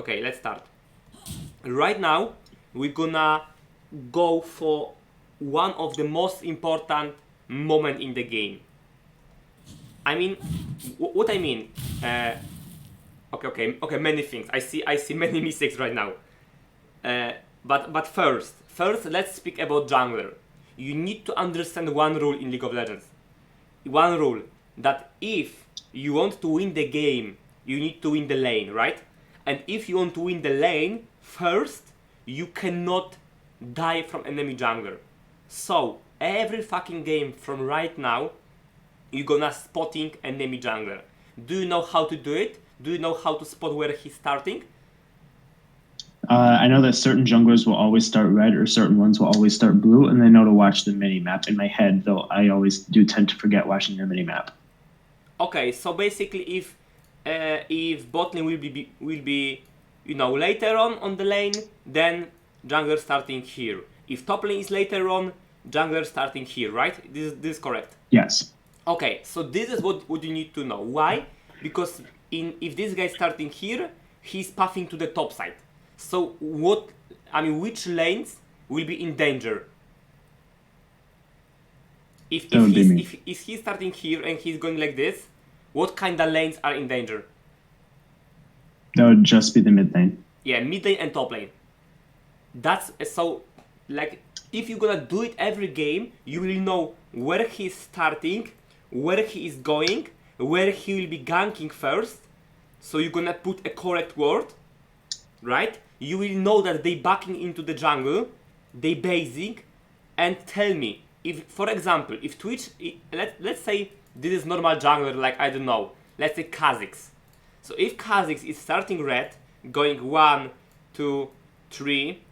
Okay, let's start. Right now, we're gonna go for one of the most important moment in the game. I mean, what I mean? Okay. Many things. I see many mistakes right now. But first, let's speak about jungler. You need to understand one rule in League of Legends. One rule that if you want to win the game, you need to win the lane, right? And if you want to win the lane first, you cannot die from enemy jungler. So every fucking game from right now, you're gonna spotting enemy jungler. Do you know how to do it? Do you know how to spot where he's starting? I know that certain junglers will always start red or certain ones will always start blue, and I know to watch the mini map in my head, though I always do tend to forget watching the mini map. Okay, so basically, if bot lane will be later on the lane, then jungler starting here. If top lane is later on, jungler starting here, right? This is correct. Yes. Okay, so this is what you need to know. Why? Because if this guy starting here, he's pathing to the top side. So which lanes will be in danger? If he's starting here and he's going like this, what kind of lanes are in danger? That would just be the mid lane. Yeah, mid lane and top lane. That's so like if you're gonna do it every game, you will know where he's starting, where he is going, where he will be ganking first. So you're gonna put a correct word, right? You will know that they backing into the jungle, they basing, and tell me if, for example, if Twitch, let's say this is normal jungler, like I don't know, let's say Kha'Zix. So if Kha'Zix is starting red, going 1, 2, 3,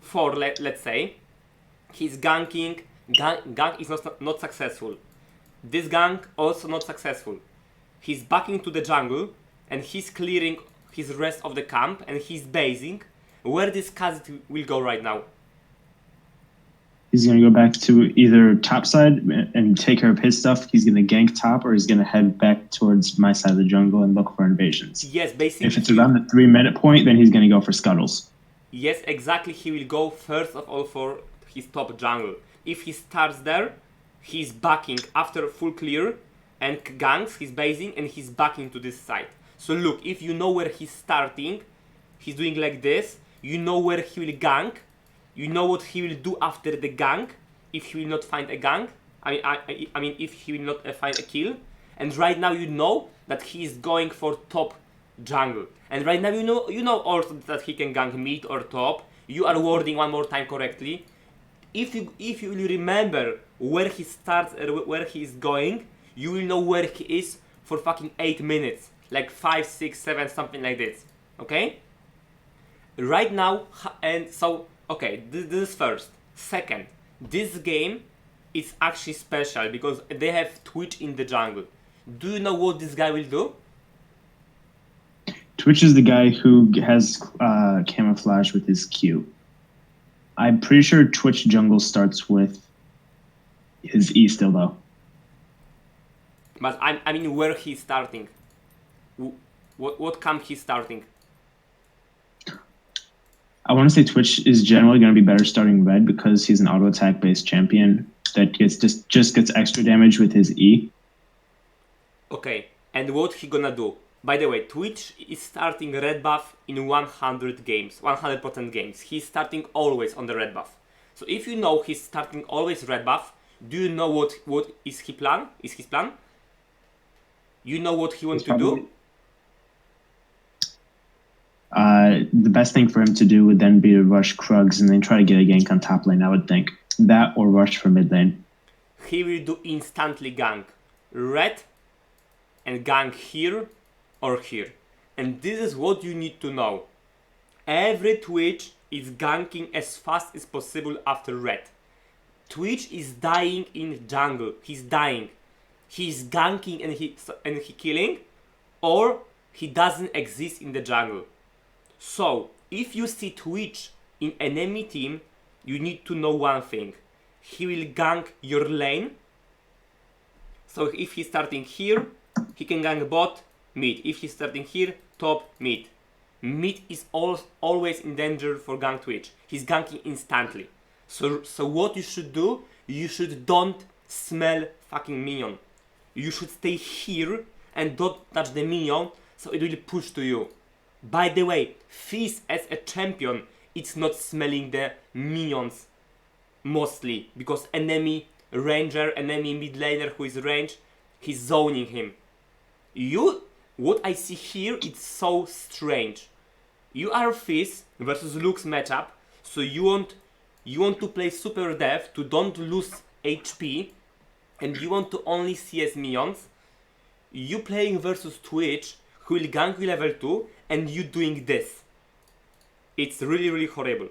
4, let's say, he's ganking, gank is not successful. This gank also not successful. He's backing to the jungle and he's clearing his rest of the camp and he's basing. Where this Kha'Zix will go right now? He's going to go back to either top side and take care of his stuff. He's going to gank top, or he's going to head back towards my side of the jungle and look for invasions. Yes, basically. If it's around the 3-minute point, then he's going to go for scuttles. Yes, exactly. He will go first of all for his top jungle. If he starts there, he's backing after full clear and ganks, he's basing and he's backing to this side. So look, if you know where he's starting, he's doing like this, you know where he will gank, you know what he will do after the gank, if he will not find a gank, I mean if he will not find a kill, and right now you know that he is going for top jungle, and right now you know also that he can gank mid or top. You are wording one more time correctly. If you will remember where he starts and where he is going, you will know where he is for fucking 8 minutes, like 5, 6, 7, something like this. Okay? Right now, and so okay, this is first. Second, this game is actually special because they have Twitch in the jungle. Do you know what this guy will do? Twitch is the guy who has camouflage with his Q. I'm pretty sure Twitch jungle starts with his E still, though. But I mean where he's starting. What camp he's starting? I want to say Twitch is generally going to be better starting red because he's an auto attack based champion that just gets extra damage with his E. Okay, and what he gonna do? By the way, Twitch is starting red buff in 100 games, 100% games. He's starting always on the red buff. So if you know he's starting always red buff, do you know what is his plan? Is his plan? You know what he wants to do? The best thing for him to do would then be to rush Krugs and then try to get a gank on top lane, I would think. That or rush for mid lane. He will do instantly gank red and gank here or here. And this is what you need to know. Every Twitch is ganking as fast as possible after red. Twitch is dying in jungle. He's dying. He's ganking and he killing, or he doesn't exist in the jungle. So, if you see Twitch in enemy team, you need to know one thing. He will gank your lane. So if he's starting here, he can gank bot, mid. If he's starting here, top, mid. mid is always in danger for gank Twitch. He's ganking instantly. So what you should do, you should don't smell fucking minion. You should stay here and don't touch the minion, so it will push to you. By the way, Fizz as a champion, it's not smelling the minions mostly, because enemy ranger, enemy mid laner who is range, he's zoning him. What I see here, it's so strange. You are Fizz versus Lux matchup, so you want to play super dev to don't lose HP, and you want to only CS minions. You playing versus Twitch, who will gank you level 2, and you doing this. It's really, really horrible.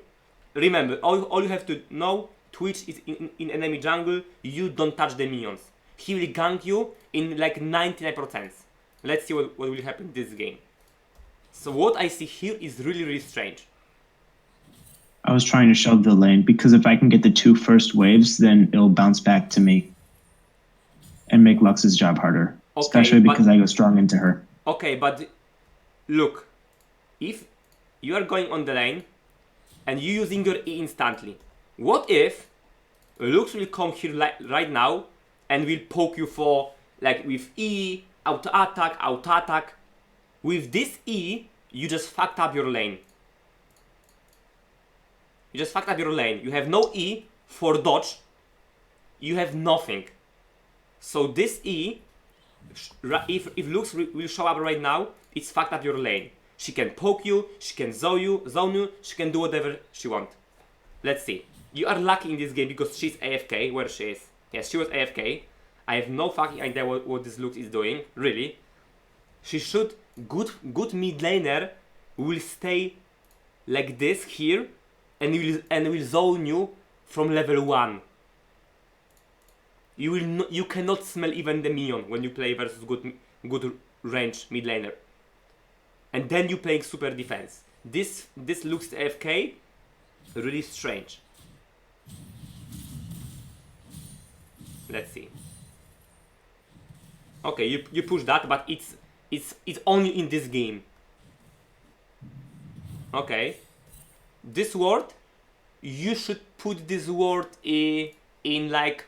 Remember, all you have to know, Twitch is in enemy jungle, you don't touch the minions. He will gank you in like 99%. Let's see what will happen in this game. So what I see here is really, really strange. I was trying to shove the lane because if I can get the 2 first waves, then it'll bounce back to me and make Lux's job harder. Okay, especially because I go strong into her. Okay, but look, if you are going on the lane and you using your E instantly, what if Lux will come here right now and will poke you for like with E, auto attack. With this E, you just fucked up your lane. You just fucked up your lane. You have no E for dodge. You have nothing. So this E, if Lux will show up right now, it's fucked up your lane. She can poke you, she can zone you, she can do whatever she wants. Let's see. You are lucky in this game because she's AFK, where she is. Yes, she was AFK. I have no fucking idea what this Lux is doing, really. She should, good mid laner will stay like this here and will zone you from level 1. You cannot smell even the minion when you play versus good range mid laner. And then you playing super defense. This looks AFK really strange. Let's see. Okay, you push that, but it's only in this game. Okay. This ward, you should put this ward in like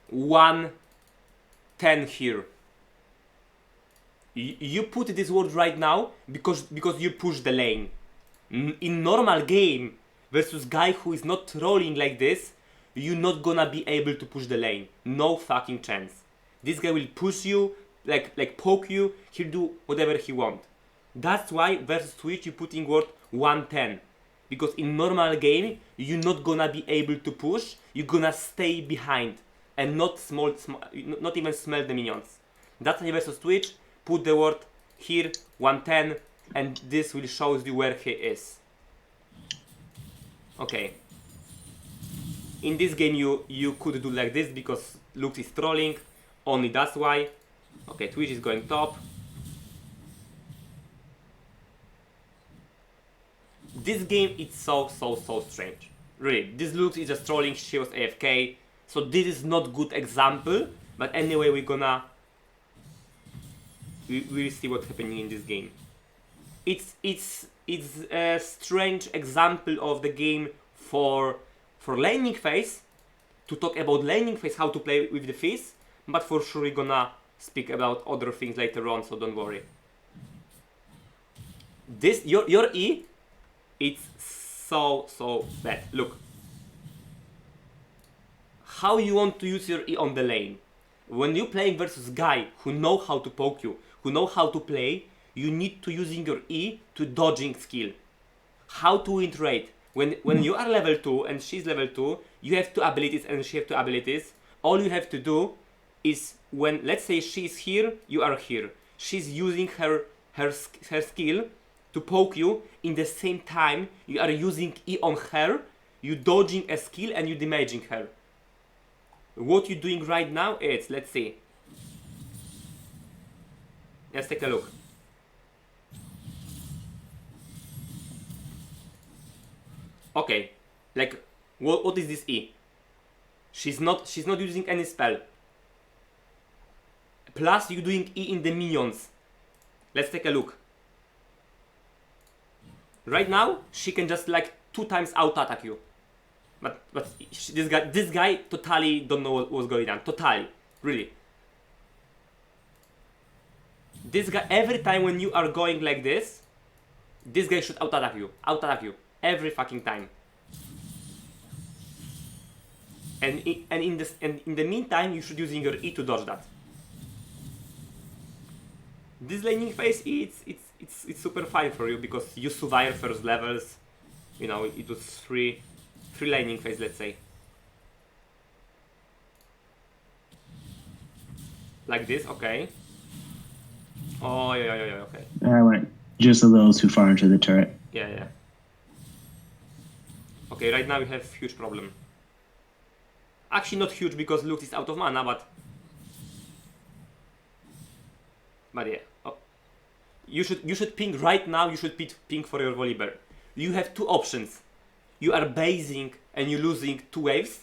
110 here. You put this ward right now because you push the lane. In normal game versus guy who is not trolling like this, you're not gonna be able to push the lane. No fucking chance. This guy will push you, like poke you, he'll do whatever he wants. That's why versus Twitch you put in ward 110. Because in normal game, you're not gonna be able to push, you're gonna stay behind and not even smell the minions. That's why versus Twitch, put the ward here, 110, and this will show you where he is. Okay. In this game you could do like this because Lux is trolling, only that's why. Okay, Twitch is going top. This game is so strange. Really, this Lux is just trolling, she was AFK. So this is not good example, but anyway we will see what's happening in this game. It's a strange example of the game for laning phase, to talk about laning phase, how to play with the Fizz, but for sure we're gonna speak about other things later on, so don't worry. This your E, it's so bad. Look. How you want to use your E on the lane? When you're playing versus guy who know how to poke you, who know how to play, you need to using your E to dodging skill. How to win trade? When you are level 2 and she's level 2, you have 2 abilities and she have 2 abilities. All you have to do is when, let's say she's here, you are here. She's using her skill to poke you. In the same time, you are using E on her, you dodging a skill and you damaging her. What you're doing right now is, let's see. Let's take a look. Okay, like what is this E? She's not using any spell. Plus you're doing E in the minions. Let's take a look. Right now, she can just like 2 times out-attack you. But this guy totally don't know what's going on. Totally. Really. This guy, every time when you are going like this guy should out-attack you. Out-attack you. Every fucking time. And in the meantime, you should using your E to dodge that. This laning phase, it's super fine for you because you survive first levels. You know, it was free laning phase, let's say. Like this, okay. Oh, yeah, okay. I went just a little too far into the turret. Yeah. Okay, right now we have huge problem. Actually not huge because Lux is out of mana, but yeah. Oh. You should ping right now, you should ping for your Volibear. You have 2 options. You are basing and you're losing 2 waves.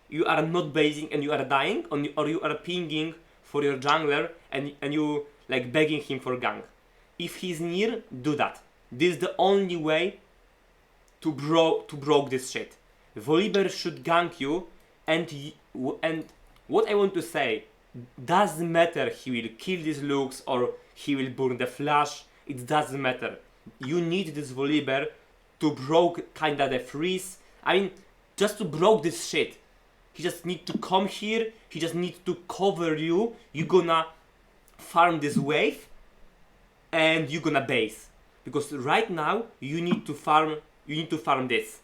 You are not basing and you are dying, or you are pinging for your jungler and you like begging him for gank. If he's near, do that. This is the only way to broke this shit. Volibear should gank you, and what I want to say, doesn't matter he will kill this Lux or he will burn the flash, it doesn't matter. You need this Volibear to broke kinda the freeze. I mean, just to broke this shit. He just need to come here, he just needs to cover you, you gonna farm this wave, and you gonna base. Because right now, you need to farm this.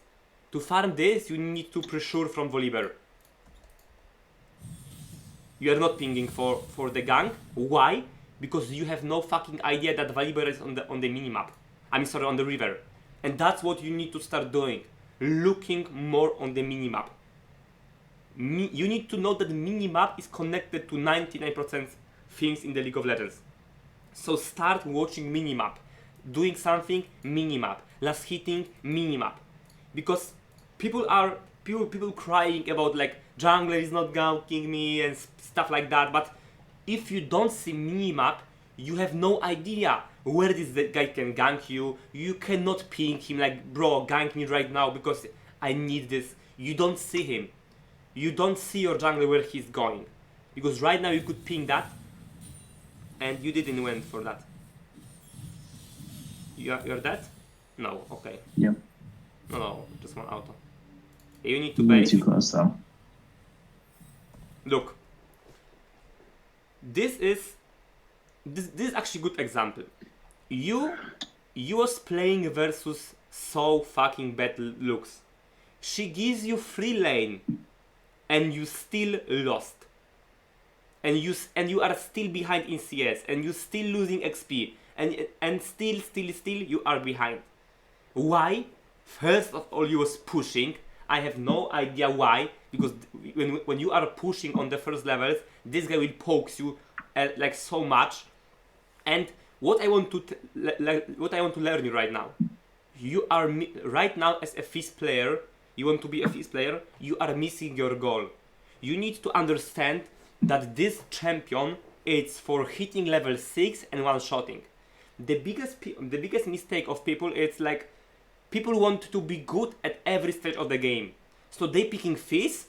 To farm this, you need to pressure from Volibear. You are not pinging for the gank. Why? Because you have no fucking idea that Volibear is on the minimap. I'm sorry, on the river. And that's what you need to start doing. Looking more on the minimap. You need to know that the minimap is connected to 99% things in the League of Legends. So start watching minimap. Doing something, minimap. Last hitting, minimap. Because people crying about like jungler is not ganking me and stuff like that, but if you don't see minimap, you have no idea where this guy can gank you. You cannot ping him like, bro, gank me right now because I need this. You don't see him. You don't see your jungler where he's going. Because right now you could ping that and you didn't went for that. You're dead? No, okay. Yep. No, just one auto. You need to Way base. too close though. Look. This is actually good example. You was playing versus so fucking bad Lux. She gives you free lane and you still lost. And you are still behind in CS and you still losing XP and still you are behind. Why? First of all, you was pushing. I have no idea why, because when you are pushing on the first levels, this guy will poke you like so much. And what I want to learn you right now, you are right now as a Fizz player. You want to be a Fizz player. You are missing your goal. You need to understand that this champion is for hitting level 6 and one-shotting. The biggest mistake of people is like people want to be good at every stage of the game. So they picking Fizz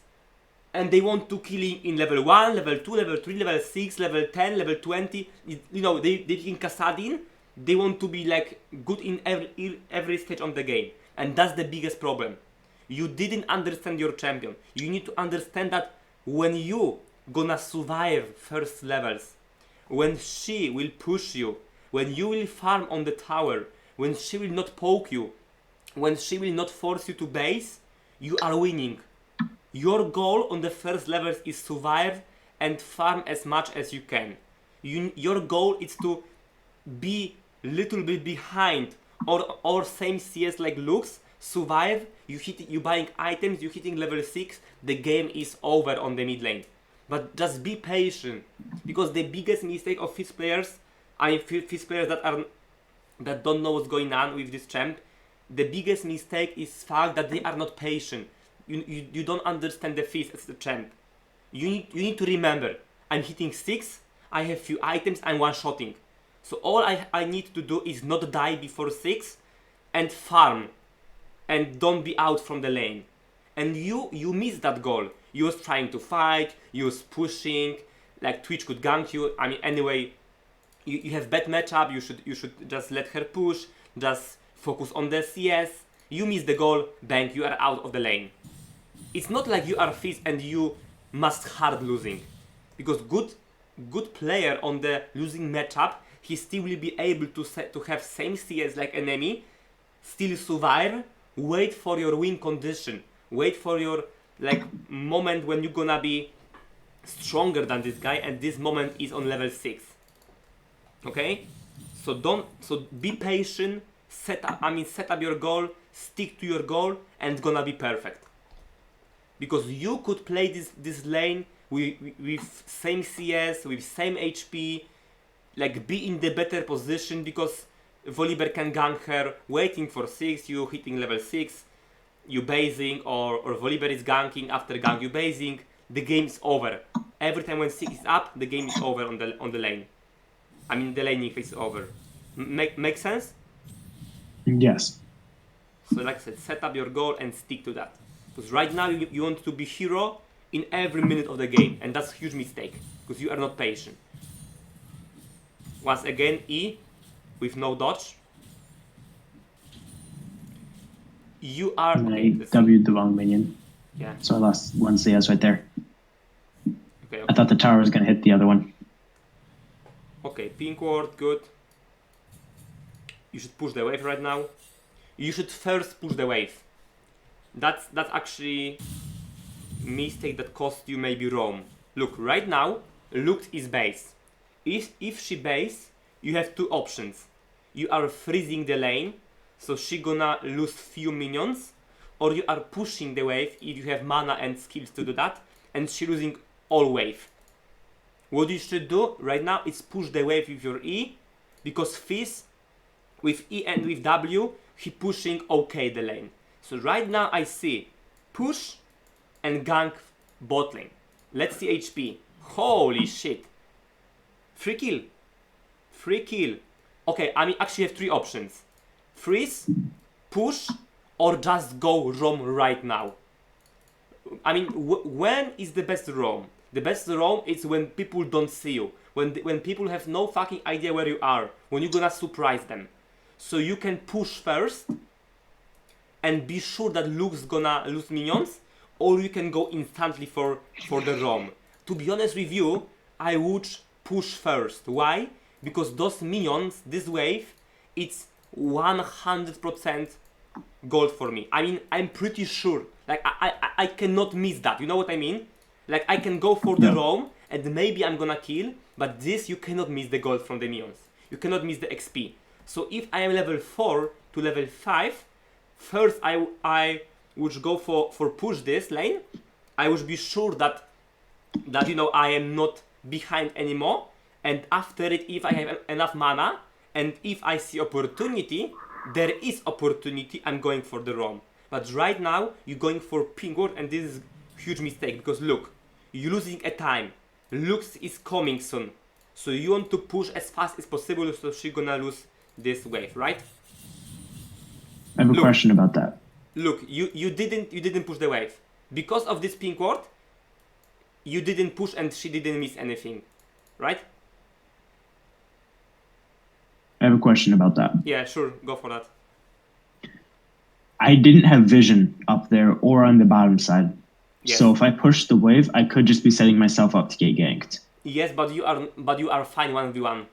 and they want to kill in level 1, level 2, level 3, level 6, level 10, level 20. You know, they picking Kassadin. They want to be like good in every stage of the game. And that's the biggest problem. You didn't understand your champion. You need to understand that when you gonna survive first levels, when she will push you, when you will farm on the tower, when she will not poke you, when she will not force you to base, you are winning. Your goal on the first levels is survive and farm as much as you can. Your goal is to be little bit behind or same CS like Lux, survive, you buying items, you hitting level 6, the game is over on the mid lane. But just be patient, because the biggest mistake of Fizz players, Fizz players that don't know what's going on with this champ, the biggest mistake is fact that they are not patient. You don't understand the Fizz as the champ. You need to remember, I'm hitting 6, I have few items, I'm one-shotting. So all I need to do is not die before 6, and farm and don't be out from the lane. And you missed that goal. You was trying to fight, you was pushing, like Twitch could gank you. I mean, anyway, you have bad matchup, you should just let her push, just focus on the CS. You miss the goal, bang, you are out of the lane. It's not like you are Fizz and you must hard losing. Because good player on the losing matchup, he still will be able to have same CS like enemy, still survive, wait for your win condition, wait for your like moment when you're gonna be stronger than this guy, and this moment is on level 6. Okay? So be patient, set up your goal, stick to your goal, and gonna be perfect. Because you could play this lane with same CS, with same HP, like be in the better position, because Volibear can gank her, waiting for 6, you hitting level 6, you basing, or Volibear is ganking, after gank you basing, the game is over. Every time when 6 is up, the game is over on the lane. I mean, the laning phase is over. Make sense? Yes. So like I said, set up your goal and stick to that. Because right now you want to be hero in every minute of the game, and that's a huge mistake, because you are not patient. Once again, E with no dodge. You are... Okay, I W'd the wrong minion. Yeah. So I lost one CS right there. Okay. I thought the tower was going to hit the other one. Okay, pink ward, good. You should push the wave right now. You should first push the wave. That's actually mistake that cost you maybe roam. Look, right now, Lux is base. If she base, you have two options. You are freezing the lane, so she gonna lose few minions, or you are pushing the wave if you have mana and skills to do that, and she losing all wave. What you should do right now is push the wave with your E, because Fizz with E and with W, he pushing okay the lane. So right now I see push and gank bot lane. Let's see HP. Holy shit. Free kill. Free kill. Okay, I mean actually have three options. Freeze, push, or just go roam right now. I mean, when is the best roam? The best roam is when people don't see you. When people have no fucking idea where you are. When you're gonna surprise them. So you can push first and be sure that Luke's gonna lose minions, or you can go instantly for the roam. To be honest with you, I would push first. Why? Because those minions, this wave, it's 100% gold for me. I mean, I'm pretty sure. Like, I cannot miss that. You know what I mean? Like, I can go for the roam, and maybe I'm gonna kill, but this, you cannot miss the gold from the minions. You cannot miss the XP. So if I am level 4 to level 5, first I would go for push this lane. I would be sure that you know I am not behind anymore, and after it, if I have enough mana and if I see opportunity, there is opportunity, I'm going for the roam. But right now you're going for pink ward, and this is huge mistake, because look, you're losing a time. Lux is coming soon, so you want to push as fast as possible, so she's gonna lose this wave, right? I have a question about that. Look, you didn't push the wave. Because of this pink ward, you didn't push and she didn't miss anything. Right? I have a question about that. Yeah, sure, go for that. I didn't have vision up there or on the bottom side. Yes. So if I push the wave, I could just be setting myself up to get ganked. Yes, but you are fine 1v1.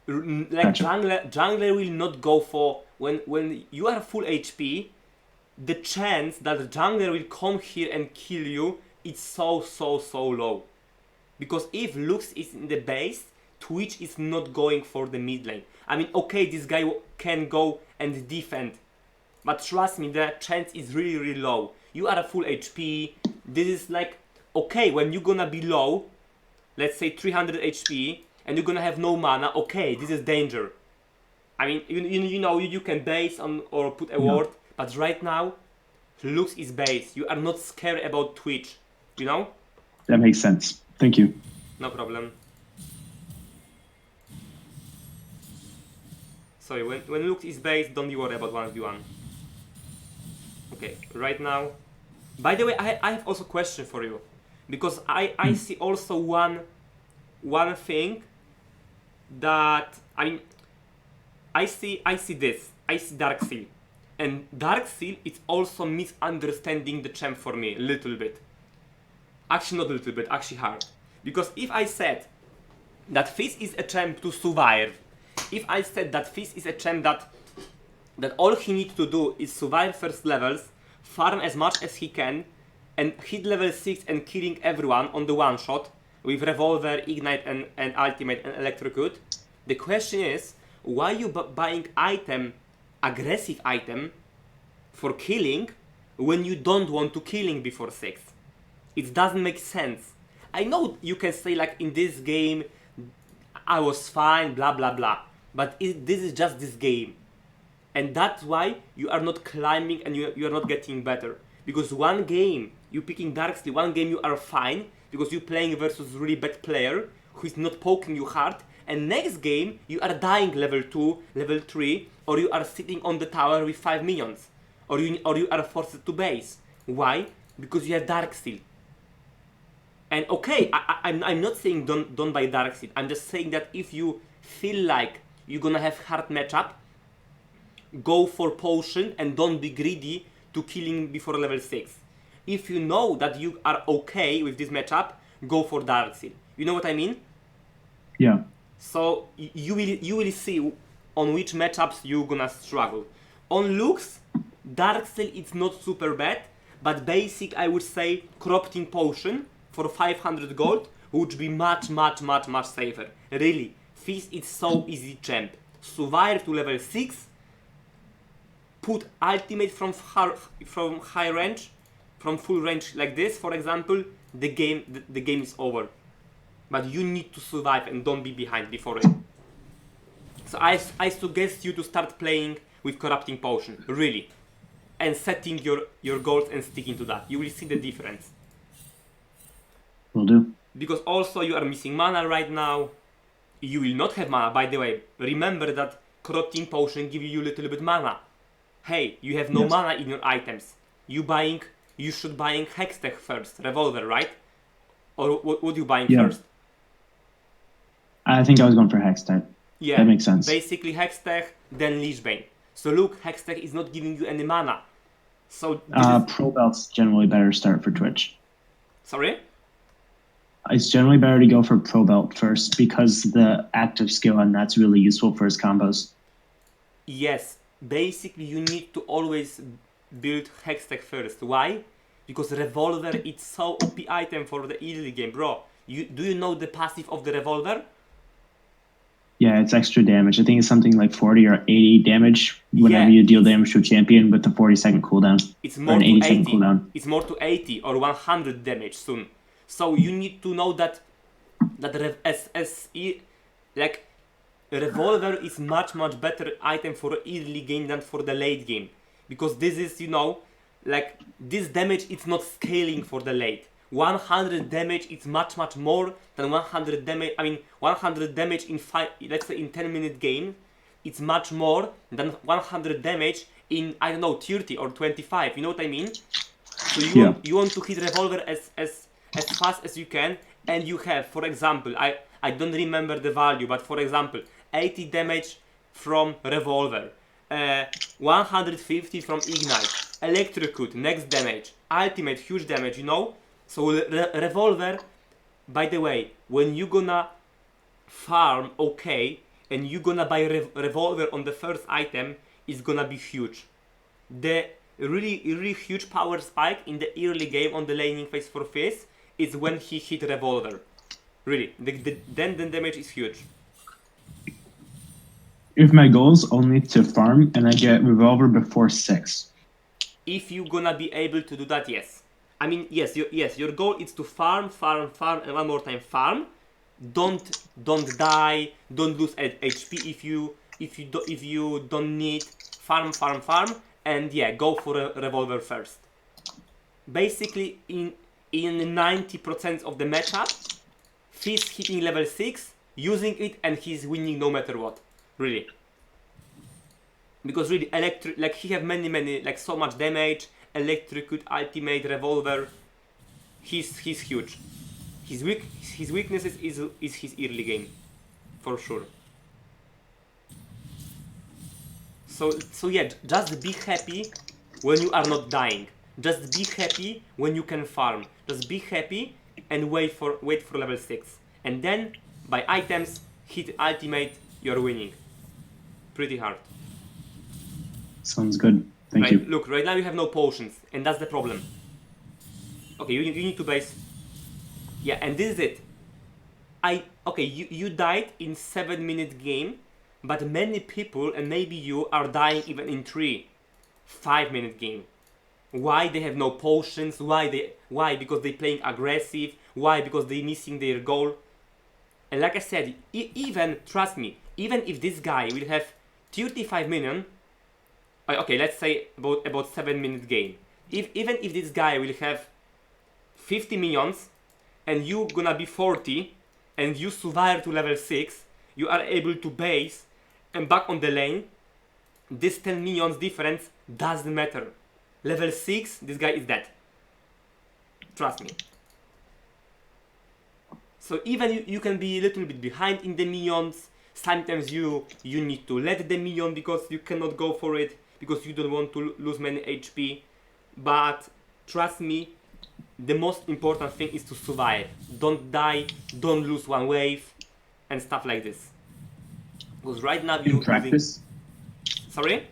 Like Gotcha. jungler will not go for when you are full HP, the chance that the jungler will come here and kill you, it's so low. Because if Lux is in the base, Twitch is not going for the mid lane. I mean, okay, this guy can go and defend, but trust me, the chance is really low. You are a full HP. This is like, okay, when you're gonna be low, let's say 300 HP, and you're gonna have no mana, okay, this is danger. I mean, you know, you can base on or put a ward, but right now, Lux is base. You are not scared about Twitch, you know? That makes sense. Thank you. No problem. Sorry, when Lux is based, don't be worried about 1v1. Okay, right now. By the way, I have also a question for you. Because I see also one thing that I see this. I see Dark Seal. And Dark Seal is also misunderstanding the champ for me a little bit. Actually not a little bit, actually hard. Because if I said that Fizz is a champ to survive, if I said that Fizz is a champ that all he needs to do is survive first levels, farm as much as he can, and hit level 6 and killing everyone on the one shot with Revolver, Ignite and Ultimate and Electrocute, the question is, why you buying aggressive item for killing when you don't want to killing before 6? It doesn't make sense. I know you can say like in this game I was fine, blah blah blah, but this is just this game. And that's why you are not climbing and you are not getting better. Because one game you picking Darksteel, one game you are fine because you're playing versus really bad player who is not poking you hard, and next game you are dying level 2, level 3, or you are sitting on the tower with 5 minions, or you are forced to base. Why? Because you have Darksteel. And okay, I'm not saying don't buy Darksteel. I'm just saying that if you feel like you're gonna have hard matchup, go for potion and don't be greedy to killing before level 6. If you know that you are okay with this matchup, go for Darksteel. You know what I mean? Yeah. So you will see on which matchups you're gonna struggle. On looks, Darksteel it's not super bad, but basic I would say corrupting potion for 500 gold would be much safer. Really, Fizz is so easy champ. Survive to level 6, put ultimate from high range, from full range like this, for example, the game is over. But you need to survive and don't be behind before it. So I suggest you to start playing with corrupting potion, really, and setting your goals and sticking to that. You will see the difference. Will do. Because also you are missing mana right now. You will not have mana, by the way. Remember that corrupting potion gives you a little bit mana. Hey, you have no mana in your items. You should buying Hextech first, Revolver, right? Or what you buying first? I think I was going for Hextech. Yeah, that makes sense. Basically Hextech, then Lichbane. So look, Hextech is not giving you any mana. So Pro Belt's generally better start for Twitch. Sorry? It's generally better to go for Pro Belt first because the active skill and that's really useful for his combos. Yes, basically you need to always build Hextech first. Why? Because Revolver is so OP item for the early game, bro. Do you know the passive of the Revolver? Yeah, it's extra damage. I think it's something like 40 or 80 damage whenever you deal damage to a champion with the 40-second cooldown. It's more or an to 80-second 80. cooldown. It's more to 80 or 100 damage soon. So you need to know that like Revolver is much better item for early game than for the late game, because this is, you know, like this damage it's not scaling for the late. 100 damage is much more than 100 damage. I mean 100 damage in let's say in 10-minute game, it's much more than 100 damage in, I don't know, 30 or 25. You know what I mean? So you want to hit Revolver as fast as you can, and you have, for example, I don't remember the value, but for example 80 damage from Revolver, 150 from Ignite, Electrocute, next damage, Ultimate, huge damage, you know? So Revolver, by the way, when you gonna farm okay, and you gonna buy Revolver on the first item, is gonna be huge. The really huge power spike in the early game on the laning phase for Fizz is when he hit Revolver. Really, then the damage is huge. If my goal is only to farm and I get Revolver before 6. If you're gonna be able to do that, yes. I mean, yes, your goal is to farm, and one more time farm. Don't die, don't lose HP if you don't need. Farm, and yeah, go for a Revolver first. Basically, in 90% of the matchup, Fizz hitting level 6, using it, and he's winning no matter what. Really. Because really, like he have many, like so much damage, electrocute, ultimate, revolver. He's huge. His weaknesses is his early game, for sure. So yeah, just be happy when you are not dying. Just be happy when you can farm. Just be happy and wait for level 6. And then by items, hit ultimate, you're winning. Pretty hard. Sounds good. Thank you. Look, right now you have no potions, and that's the problem. Okay, you need to base. Yeah, and this is it. Okay, you died in 7-minute game, but many people, and maybe you, are dying even in 5-minute game. Why? They have no potions. Why? Because they playing aggressive. Why? Because they missing their goal. And like I said, even, trust me, even if this guy will have 35 million, okay, let's say about 7-minute game. Even if this guy will have 50 minions, and you gonna be 40, and you survive to level 6, you are able to base and back on the lane, this 10 minions difference doesn't matter. Level 6, this guy is dead. Trust me. So even you can be a little bit behind in the minions. Sometimes you need to let the minion because you cannot go for it, because you don't want to lose many HP. But trust me, the most important thing is to survive. Don't die, don't lose one wave, and stuff like this. Because right now you in practice. Sorry?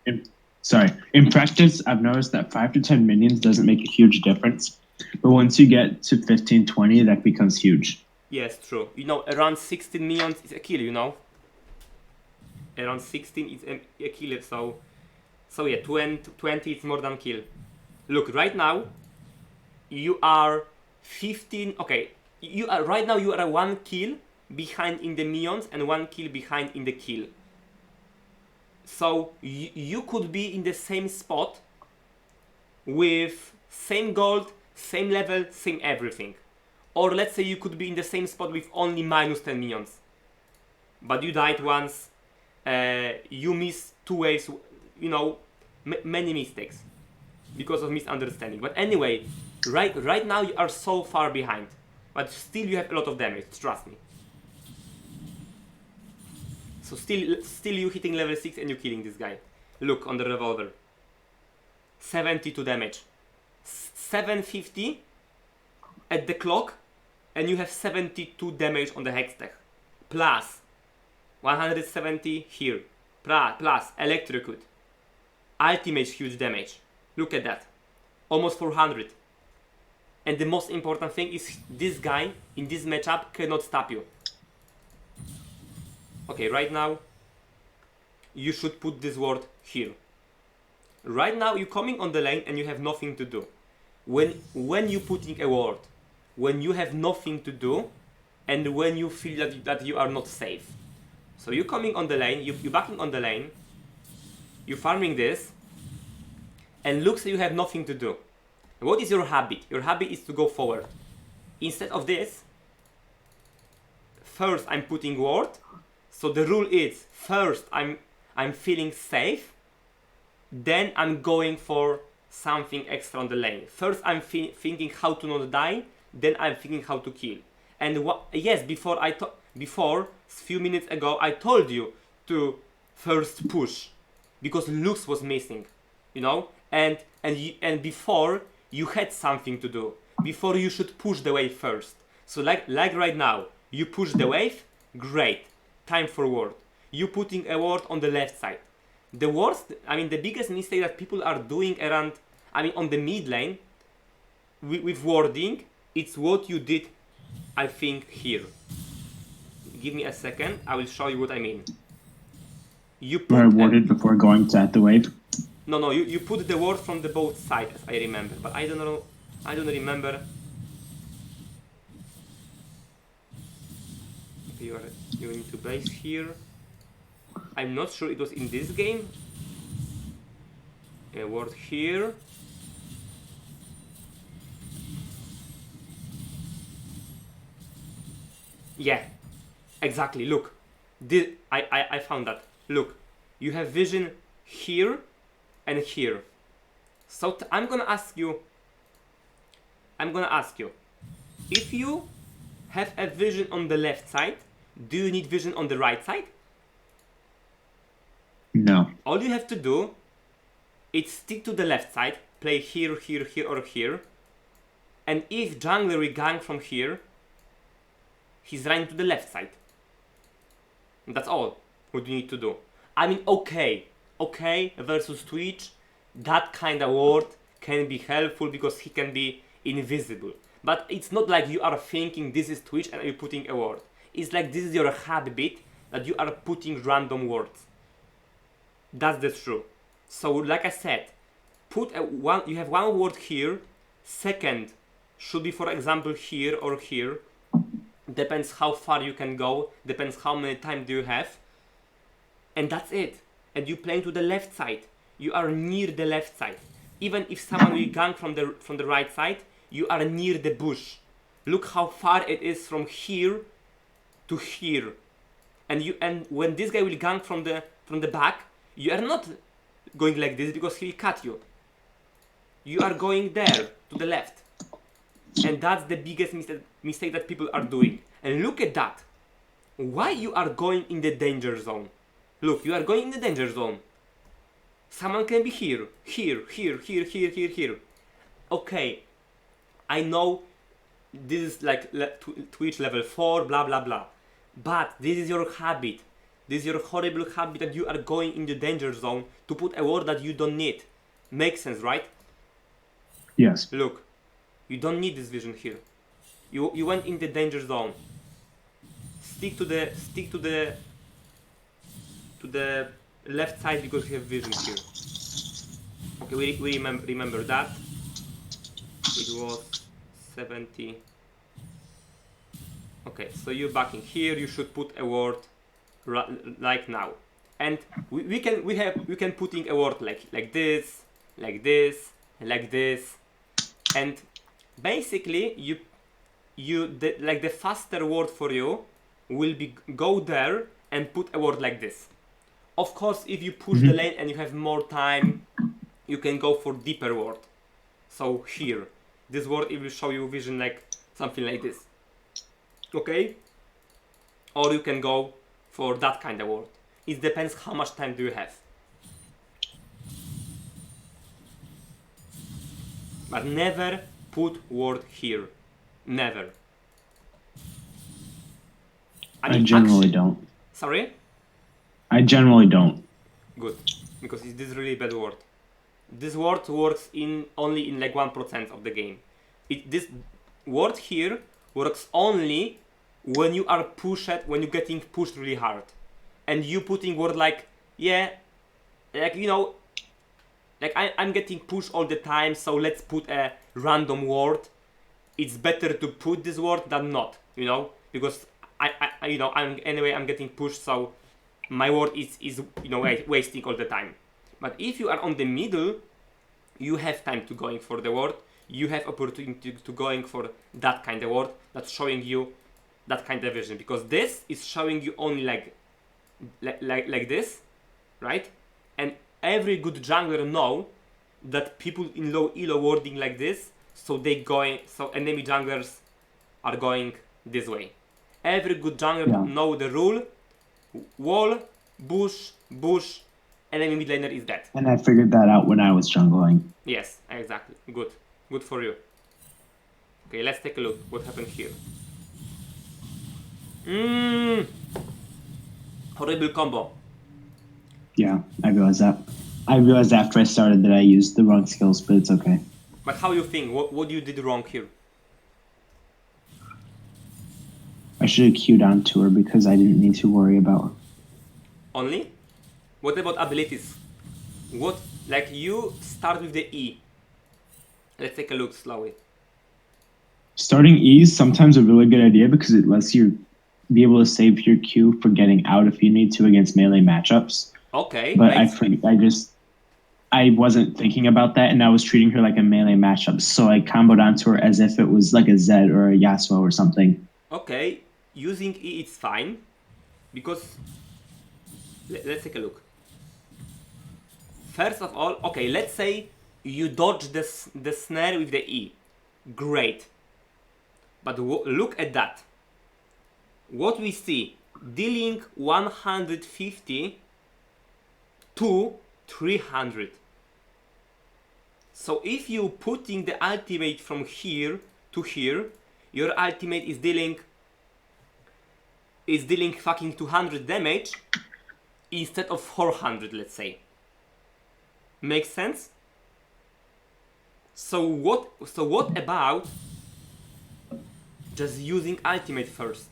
In practice, I've noticed that 5 to 10 minions doesn't make a huge difference. But once you get to 15, 20, that becomes huge. Yes, true. You know, around 16 minions is a kill, you know? Around 16 is a kill, so yeah, 20 is more than kill. Look, right now, you are 15, okay, right now you are 1 kill behind in the minions and 1 kill behind in the kill. So you could be in the same spot with same gold, same level, same everything. Or let's say you could be in the same spot with only minus 10 minions. But you died once, you missed 2 waves, you know, many mistakes because of misunderstanding. But anyway, right now you are so far behind, but still you have a lot of damage, trust me. So still you hitting level 6 and you killing this guy. Look on the revolver. 72 damage. 750 at the clock, and you have 72 damage on the hextech. Plus 170 here. Plus electrocute. Ultimate huge damage. Look at that. Almost 400. And the most important thing is this guy in this matchup cannot stop you. Okay, right now you should put this ward here. Right now you're coming on the lane and you have nothing to do. When you putting a ward, when you have nothing to do, and when you feel that you are not safe. So you're coming on the lane, you're backing on the lane, you're farming this, and looks like you have nothing to do. What is your habit? Your habit is to go forward. Instead of this, first I'm putting ward. So the rule is, first I'm feeling safe, then I'm going for something extra on the lane. First I'm thinking how to not die, then I'm thinking how to kill. And yes, before a few minutes ago I told you to first push, because Lux was missing, you know, and before you had something to do. Before you should push the wave first. So like right now, you push the wave, great. Time for ward. You putting a ward on the left side. The worst, the biggest mistake that people are doing around, on the mid lane with warding, it's what you did, I think, here. Give me a second, I will show you what I mean. You put warded before going to at the wave? No, you put the ward from the both sides, I remember, but I don't know, I don't remember. You need to base here. I'm not sure it was in this game. A ward here. Yeah, exactly. Look, I found that. Look, you have vision here, and here. So I'm gonna ask you, if you have a vision on the left side, do you need vision on the right side? No. All you have to do is stick to the left side, play here, here, here, or here, and if jungler will gank from here, he's running to the left side. And that's all what you need to do. I mean, okay versus Twitch, that kind of word can be helpful because he can be invisible. But it's not like you are thinking this is Twitch and you're putting a word. It's like this is your habit that you are putting random words. That's the truth. So like I said, you have one word here, second should be for example here or here. Depends how far you can go, depends how many time do you have. And that's it. And you playing to the left side. You are near the left side. Even if someone will gank from the right side, you are near the bush. Look how far it is from here to here. And when this guy will gank from the back, you are not going like this because he'll cut you. You are going there to the left. And that's the biggest mistake that people are doing. And look at that. Why you are going in the danger zone? Look, you are going in the danger zone. Someone can be here, here, here, here, here, here, here. Okay, I know this is like Twitch level 4, blah, blah, blah. But this is your habit. This is your horrible habit that you are going in the danger zone to put a word that you don't need. Makes sense, right? Yes. Look, you don't need this vision here. You went in the danger zone. Stick to the left side because you have vision here. Okay, we remember that. It was 70. Okay, so you're backing here. You should put a word like now, and we can putting a word like this, like this, like this, and basically the faster word for you will be go there and put a word like this. Of course, if you push the lane and you have more time, you can go for deeper word. So here, this word it will show you vision like something like this. Okay? Or you can go for that kind of word. It depends how much time do you have. But never put word here. Never. I generally don't. Sorry? I generally don't. Good. Because this is really bad word. This word works only in like 1% of the game. This word here works only when you are when you're getting pushed really hard. And you putting word like, yeah, like, you know, like I'm getting pushed all the time, so let's put a random word. It's better to put this word than not, you know, because I'm getting pushed, so my word is you know, wasting all the time. But if you are on the middle, you have time to going for the word. You have opportunity to going for that kind of word that's showing you that kind of vision, because this is showing you only like this, right? And every good jungler know that people in low elo wording like this, so enemy junglers are going this way. Every good jungler know the rule: wall, bush, bush, enemy mid laner is dead. And I figured that out when I was jungling. Yes, exactly. Good for you. Okay, let's take a look what happened here. Horrible combo. Yeah, I realized that. I realized after I started that I used the wrong skills, but it's okay. But how you think? What you did wrong here? I should have queued onto her because I didn't need to worry about her. Only? What about abilities? What, like, you start with the E. Let's take a look slowly. Starting E is sometimes a really good idea because it lets you be able to save your Q for getting out if you need to against melee matchups. Okay. But I wasn't thinking about that, and I was treating her like a melee matchup, so I comboed onto her as if it was like a Zed or a Yasuo or something. Okay, using E it's fine, because let's take a look. First of all, okay, let's say you dodge the snare with the E. Great. But look at that. What we see, dealing 150 to 300. So if you putting the ultimate from here to here, your ultimate is dealing fucking 200 damage instead of 400, let's say. Makes sense? So what about just using ultimate first?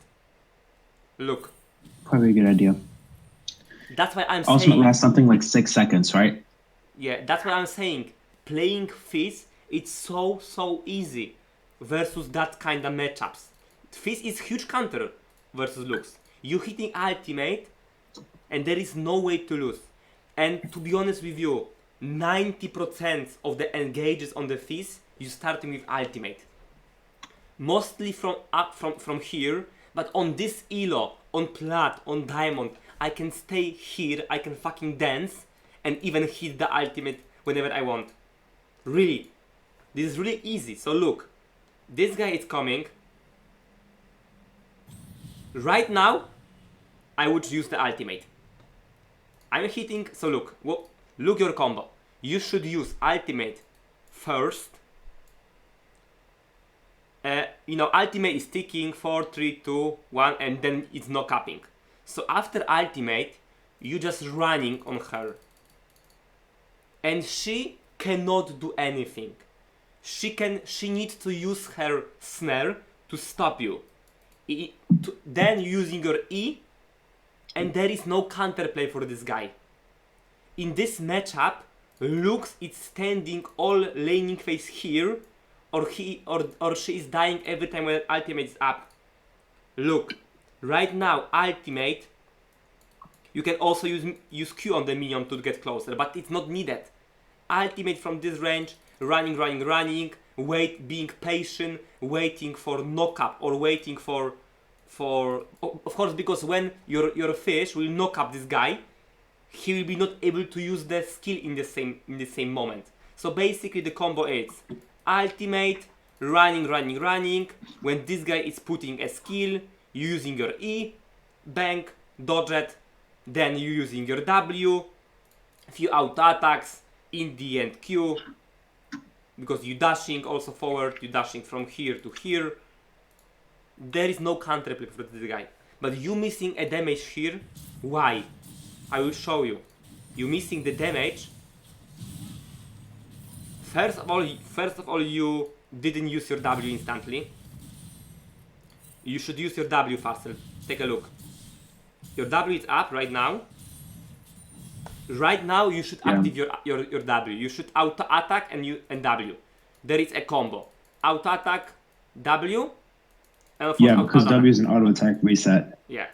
Look. Probably a good idea. That's why I'm Ultimate saying. lasts something like 6 seconds, right? Yeah, that's what I'm saying. Playing Fizz, it's so easy versus that kind of matchups. Fizz is huge counter versus Lux. You hitting ultimate, and there is no way to lose. And to be honest with you, 90% of the engages on the Fizz, you starting with ultimate. Mostly from here, but on this elo, on plat, on diamond, I can stay here, I can fucking dance, and even hit the ultimate whenever I want. Really, this is really easy. So look, this guy is coming. Right now, I would use the ultimate. I'm hitting, so look, look your combo. You should use ultimate first. Ultimate is ticking 4, 3, 2, 1, and then it's no capping. So after ultimate, you just running on her. And she cannot do anything. She needs to use her snare to stop you. Then using your E, and there is no counterplay for this guy. In this matchup, Lux is standing all laning phase here, or she is dying every time when ultimate is up. Look, right now ultimate, you can also use Q on the minion to get closer, but it's not needed. Ultimate from this range, running, being patient, waiting for knock up or waiting for of course, because when your fish will knock up this guy, he will be not able to use the skill in the same moment. So basically the combo is ultimate, running. When this guy is putting a skill, you using your E, bang, dodge it, then you using your W, few auto attacks, in the end Q, because you dashing also forward, you dashing from here to here. There is no counterplay for this guy. But you missing a damage here. Why? I will show you. You missing the damage. First of all, you didn't use your W instantly. You should use your W faster. Take a look. Your W is up right now. Right now you should active your W. You should auto attack and W. There is a combo. Auto attack, W. And of course, because W is an auto attack reset. Yeah.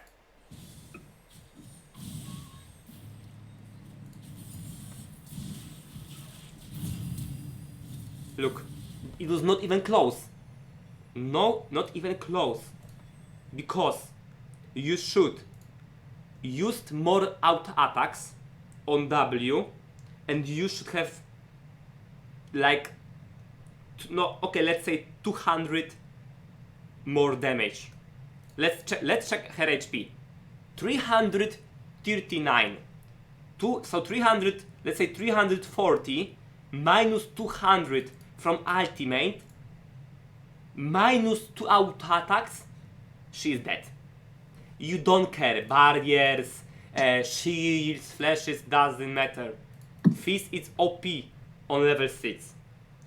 Look, it was not even close. No, not even close. Because you should use more auto attacks on W, and you should have like let's say 200 more damage. Let's check her HP. 339. So 300, let's say 340 minus 200 from ultimate minus 2 auto attacks, she is dead. You don't care. Barriers, shields, flashes, doesn't matter. Fizz is OP on level 6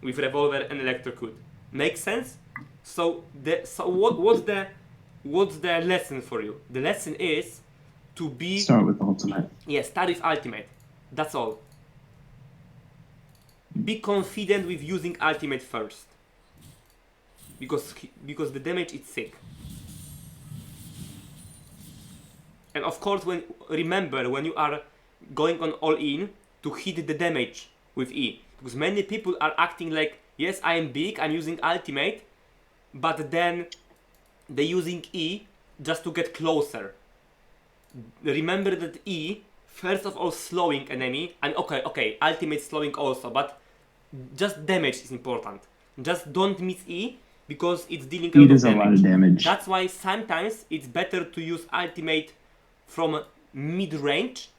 with revolver and electrocute. Makes sense? So what's the lesson for you? The lesson is to be start with ultimate. Yeah, start with ultimate. That's all. Be confident with using ultimate first. Because the damage is sick. And of course, remember when you are going on all in to hit the damage with E. Because many people are acting like, yes, I am big, I'm using ultimate, but then they're using E just to get closer. Remember that E first of all slowing enemy, and okay, ultimate slowing also, but just damage is important. Just don't miss E, because it's dealing E does a lot of damage. That's why sometimes it's better to use ultimate from mid-range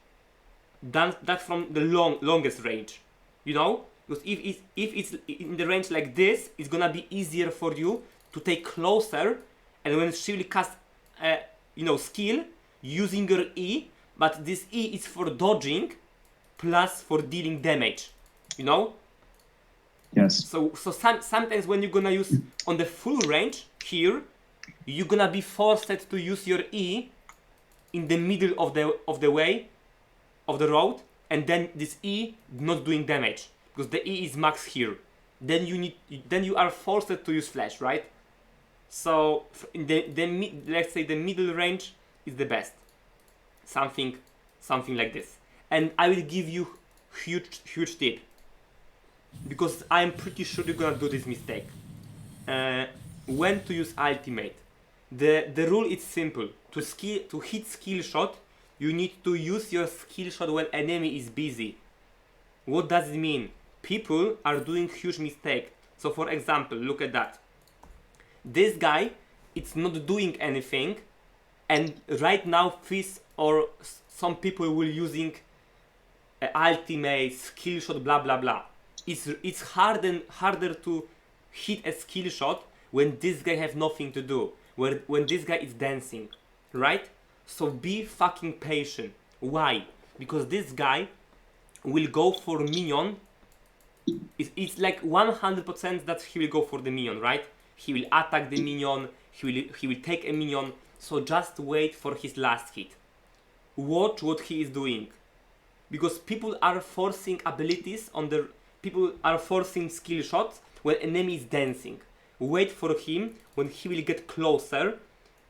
than that from the longest range. You know? Because if it's in the range like this, it's gonna be easier for you to take closer, and when she will cast skill using your E, but this E is for dodging plus for dealing damage. You know? Yes. So sometimes when you're gonna use on the full range here, you're gonna be forced to use your E in the middle of the way of the road, and then this E not doing damage because the E is max here. Then you are forced to use flash, right? So in let's say the middle range is the best. Something like this. And I will give you huge tip, because I'm pretty sure you're gonna do this mistake. When to use ultimate? The rule is simple. To hit skill shot, you need to use your skill shot when enemy is busy. What does it mean? People are doing huge mistake. So for example, look at that. This guy, it's not doing anything, and right now Fizz or some people will using ultimate, skill shot, blah blah blah. It's harder to hit a skill shot when this guy have nothing to do, when this guy is dancing, right? So be fucking patient. Why? Because this guy will go for minion. It's like 100% that he will go for the minion, right? He will attack the minion, he will take a minion, so just wait for his last hit. Watch what he is doing. Because people are forcing abilities people are forcing skill shots when enemy is dancing. Wait for him when he will get closer,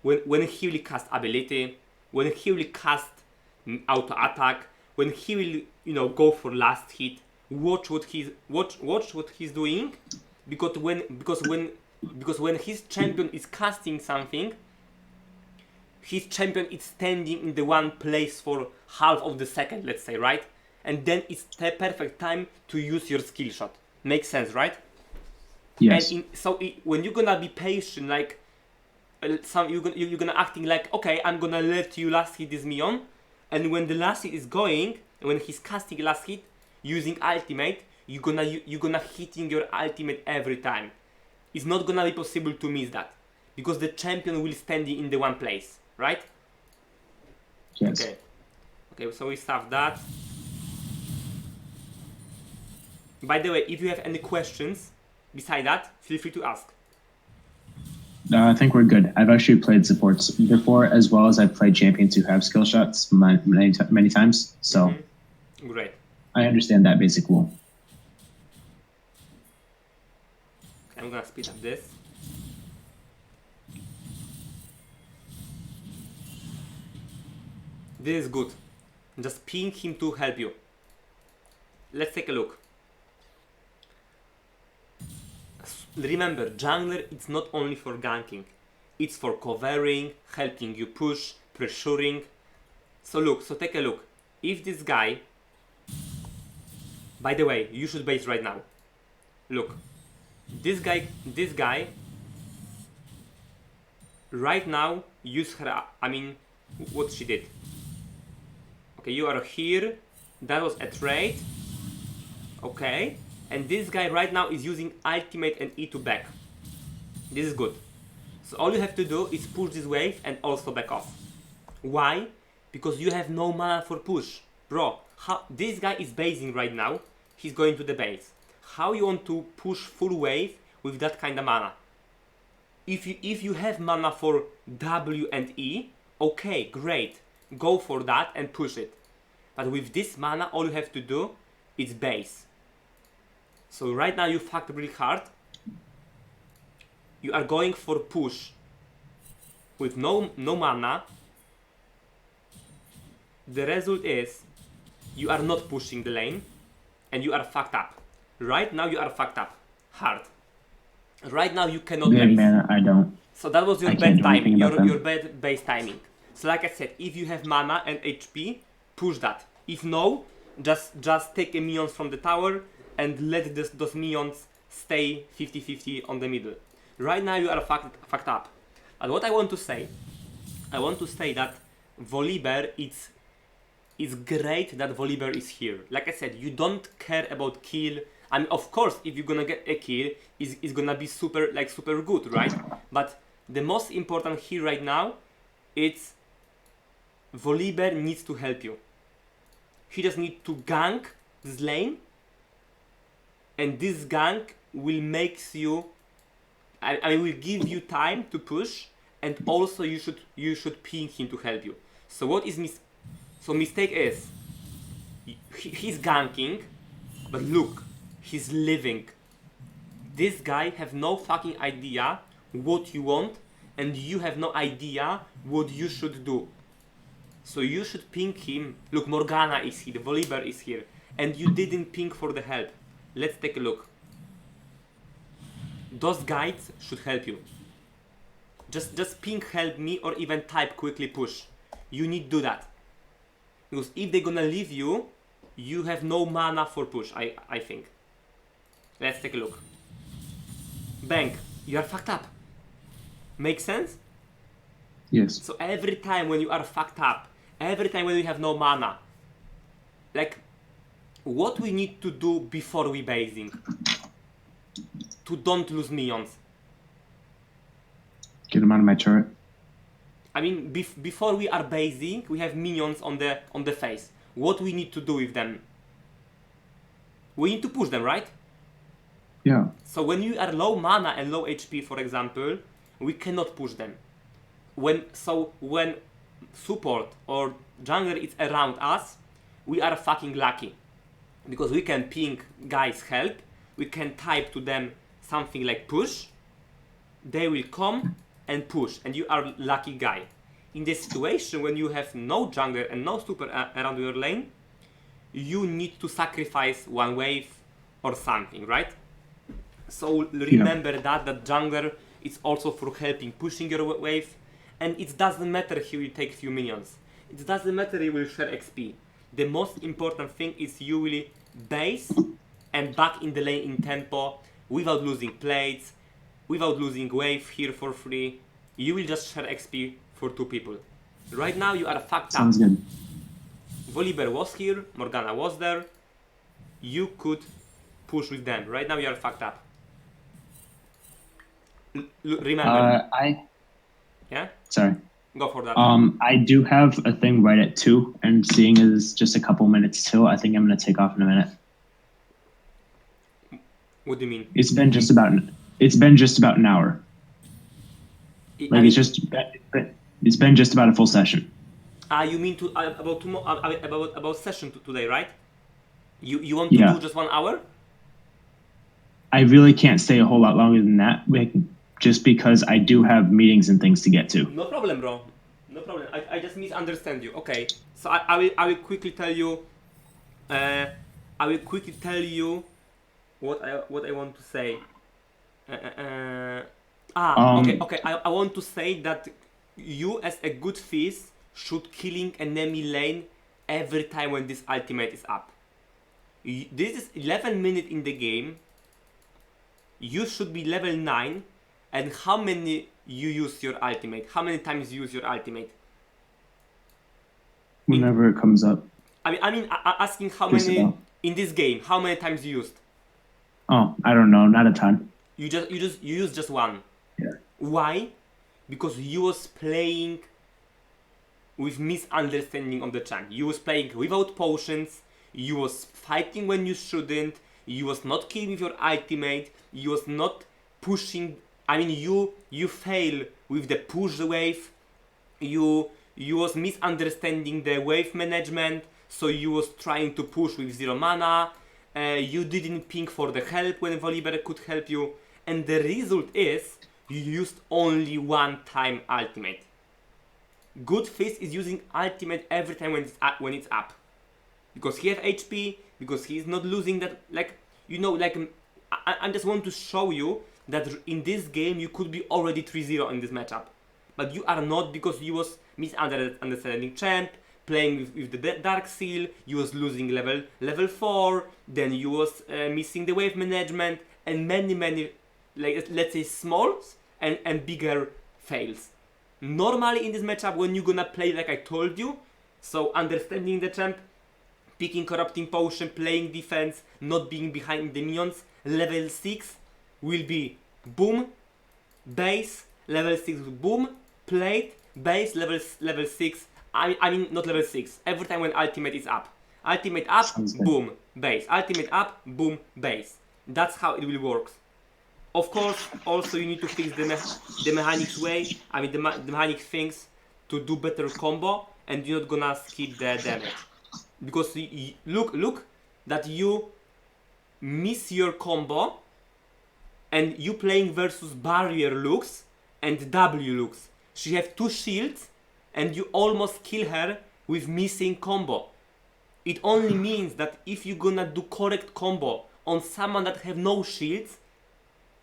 when he will cast ability, when he will cast auto attack, when he will go for last hit. Watch what he's doing, because when his champion is casting something, his champion is standing in the one place for half of the second, let's say, right? And then it's the perfect time to use your skill shot. Makes sense, right? Yes. And when you're gonna be patient, like you're gonna acting like, okay, I'm gonna let you last hit this minion, and when the last hit is going, when he's casting last hit using ultimate, you're gonna hitting your ultimate every time. It's not gonna be possible to miss that, because the champion will stand in the one place, right? Yes. Okay, so we start that. By the way, if you have any questions beside that, feel free to ask. No, I think we're good. I've actually played supports before, as well as I've played champions who have skill shots many times. So Great. I understand that basic rule. Okay, I'm gonna speed up this. This is good. Just ping him to help you. Let's take a look. Remember, jungler, it's not only for ganking. It's for covering, helping you push, pressuring. So take a look. If this guy... By the way, you should base right now. Look. This guy... Right now, use her... what she did. Okay, you are here. That was a trade. Okay. And this guy right now is using ultimate and E to back. This is good. So all you have to do is push this wave and also back off. Why? Because you have no mana for push. Bro, this guy is basing right now. He's going to the base. How you want to push full wave with that kind of mana? If you have mana for W and E, okay, great. Go for that and push it. But with this mana, all you have to do is base. So right now you fucked really hard. You are going for push with no mana. The result is you are not pushing the lane and you are fucked up. Right now you are fucked up hard. Right now you cannot Good base. mana, I don't. So that was your bad timing, your bad base timing. So like I said, if you have mana and HP, push that. If no, just take a minions from the tower and let those minions stay 50-50 on the middle. Right now you are fucked up. And what I want to say that Volibear, it's great that Volibear is here. Like I said, you don't care about kill. I mean, of course, if you're gonna get a kill, it's gonna be super good, right? But the most important here right now, it's Volibear needs to help you. He just needs to gank this lane, and this gank will makes you. I will give you time to push, and also you should ping him to help you. So what is mistake is he's ganking, but look, he's living. This guy have no fucking idea what you want, and you have no idea what you should do. So you should ping him. Look, Morgana is here, the Volibear is here, and you didn't ping for the help. Let's take a look. Those guides should help you. Just ping help me, or even type quickly push. You need to do that. Because if they're gonna leave you, you have no mana for push, I think. Let's take a look. Bang, you are fucked up. Make sense? Yes. So every time when you are fucked up, every time when you have no mana, like, what we need to do before we basing to don't lose minions? Get them out of my turret. I mean, before we are basing, we have minions on the face. What we need to do with them? We need to push them, right? Yeah. So when you are low mana and low HP, for example, we cannot push them. When support or jungler is around us, we are fucking lucky. Because we can ping guys help, we can type to them something like push, they will come and push, and you are lucky guy. In this situation, when you have no jungler and no super around your lane, you need to sacrifice one wave or something, right? So remember that jungler is also for helping pushing your wave, and it doesn't matter he will take few minions. It doesn't matter he will share XP. The most important thing is you will base and back in the lane in tempo without losing plates, without losing wave here for free. You will just share XP for two people. Right now you are fucked up. Sounds good. Volibear was here, Morgana was there. You could push with them. Right now you are fucked up. Remember. Yeah? Sorry. Go for that. I do have a thing right at 2, and seeing as just a couple minutes till, I think I'm gonna take off in a minute. What do you mean? It's been just about an hour. It's been just about a full session. You mean about session today, right? You want to do just 1 hour? I really can't stay a whole lot longer than that, just because I do have meetings and things to get to. No problem, bro. No problem. I just misunderstand you. Okay. So I will quickly tell you. What I want to say. Okay. I want to say that you, as a good Fizz, should killing enemy lane every time when this ultimate is up. This is 11 minutes in the game. You should be level 9. And how many you use your ultimate? How many times you use your ultimate? Whenever it comes up. I mean, asking how many in this game? How many times you used? Oh, I don't know, not a ton. You use just one. Yeah. Why? Because you was playing with misunderstanding on the champ. You was playing without potions. You was fighting when you shouldn't. You was not killing with your ultimate. You was not pushing. I mean, you fail with the push wave. You was misunderstanding the wave management. So you was trying to push with 0 mana. You didn't ping for the help when Volibear could help you. And the result is you used only one time ultimate. Good Fizz is using ultimate every time when it's up. Because he have HP, because he's not losing that, I just want to show you that in this game you could be already 3-0 in this matchup. But you are not, because you was misunderstanding champ, playing with the Dark Seal, you was losing level 4, then you was missing the wave management, and many, like, let's say, smalls and bigger fails. Normally in this matchup, when you're gonna play like I told you, so understanding the champ, picking Corrupting Potion, playing defense, not being behind the minions, level 6 will be boom, base, level 6 boom, plate, base, level 6, I mean not level 6, every time when ultimate is up. Ultimate up, boom, base. Ultimate up, boom, base. That's how it will work. Of course, also you need to fix the mechanics way, I mean the mechanic things to do better combo, and you're not gonna skip the damage. Because look that you miss your combo and you playing versus barrier Lux and W Lux. She have 2 shields and you almost kill her with missing combo. It only means that if you're gonna do correct combo on someone that have no shields,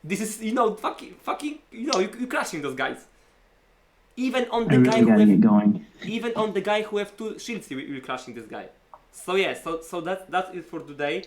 this is, you know, fucking, you know, you're crushing those guys. Even on the guy who have 2 shields, you're crushing this guy. So yeah, so that's it for today.